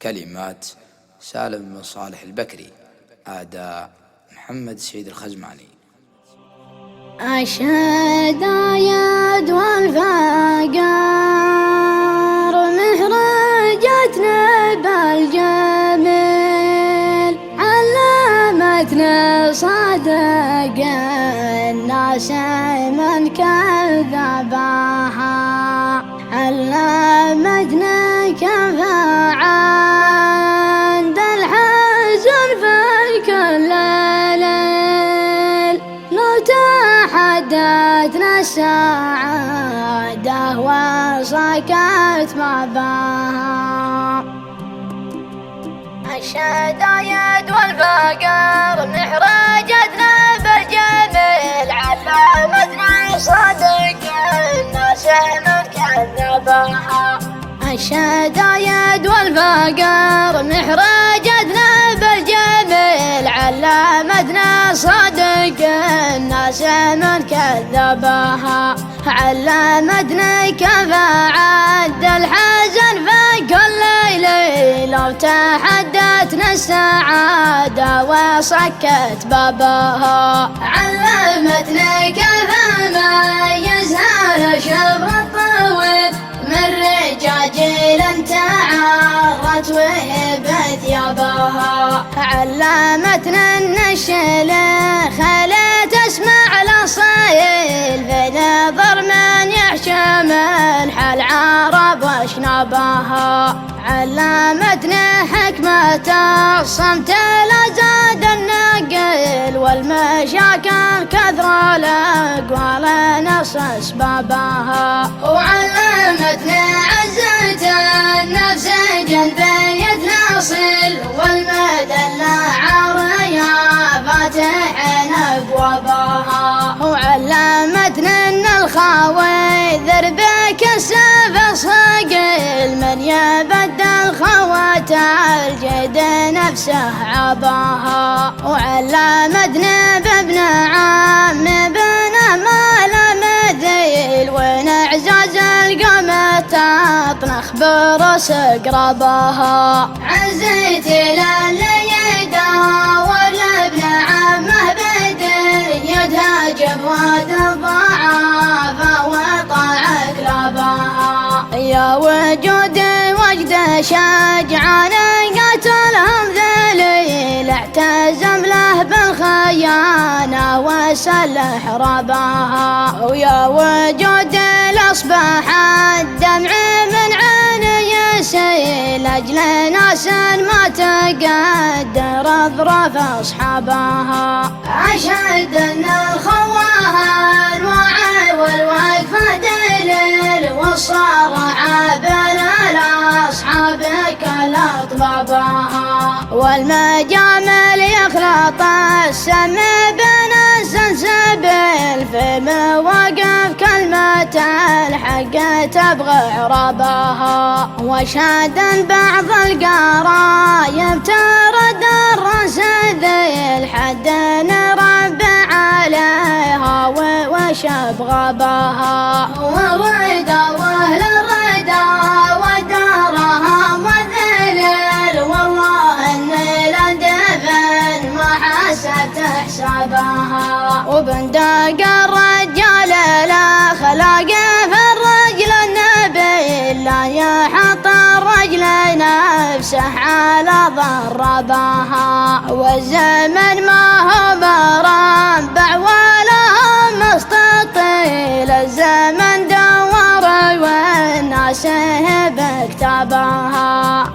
كلمات سالم بن صالح البكري، أداء محمد سعيد الخزماني. أشهد يد والفقر مهرجتنا بالجميل، علمتنا صدق الناس من كذبها، علمتنا كيف عند الحزن في كل ليل، لو تحدثنا السعادة وصكت ما بها. أشهد يد والفقر محرجتنا بالجميل، علمتنا صدق الناس من كذبها. أشهد يد والفقر محرجتنا بالجميل، علمتنا صدق الناس من كذبها، علمتنا كيف عد الحزن في كل ليل، لو تحدثنا السعادة وصكت بابها، علمتنا كيف ميزها الشبر الطويل من رجاجيل تعرت وهبت ثيابها، علمتنا ان الشيخ لا تسمع الاصيل في نظر من يحشم الحل عرب واشنابها، علمتنا حكمة الصمت لا زاد النقل، والمشاكل كثر الاقوال نص اسبابها، وعلمتنا عزة النفس جنبية نصل، والمدلة عريا فاتح ابوابها، وعلمتنا ان الخاوي ذربك السيف صقل، من يبدل خوات الجد نفسه عباها، وعلمتنا بابن عم بن مال مثيل، ونعزاز القمة تطنخ برس قربها، عزيت لليدا والابن عمه بدل، يدها جبوات الضعافة وطلع كلابها، يا وجود وجد شجعان قتلهم ذليل، اعتزم له بالخيانة وسلح رباها، ويا وجود الاصبح الدمع من عين يسيل، اجل ناس ما تقدر اظرف اصحابها، اشهد ان الخوان وعي والوقف دليل، والصرع بين الاصحاب كل اطبابها، والمجامل يخلط السم بين السنسبيل، في مواقف كلمة الحق تبغى عربها، واشهد ان بعض القرايب ترد الراس ذيل، حد نربع عليها وشب غباها، والرضا واهل الرضا ودارها والذليل، والله اني لدفن ما حسبت حسابها، وبندق الرجال الاخلاق في الرجل النبيل، لا يحط الرجل نفسه على ضربها، والزمن ما هو مربع ولا هو مستطيل، الزمن دور والناس بكتابها،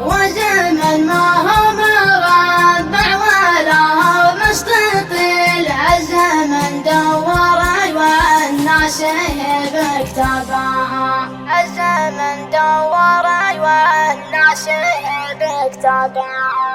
والزمن ما هو مربع ولا هو مستطيل، الزمن دور والناس بكتابها، الزمن دور والناس بكتابها.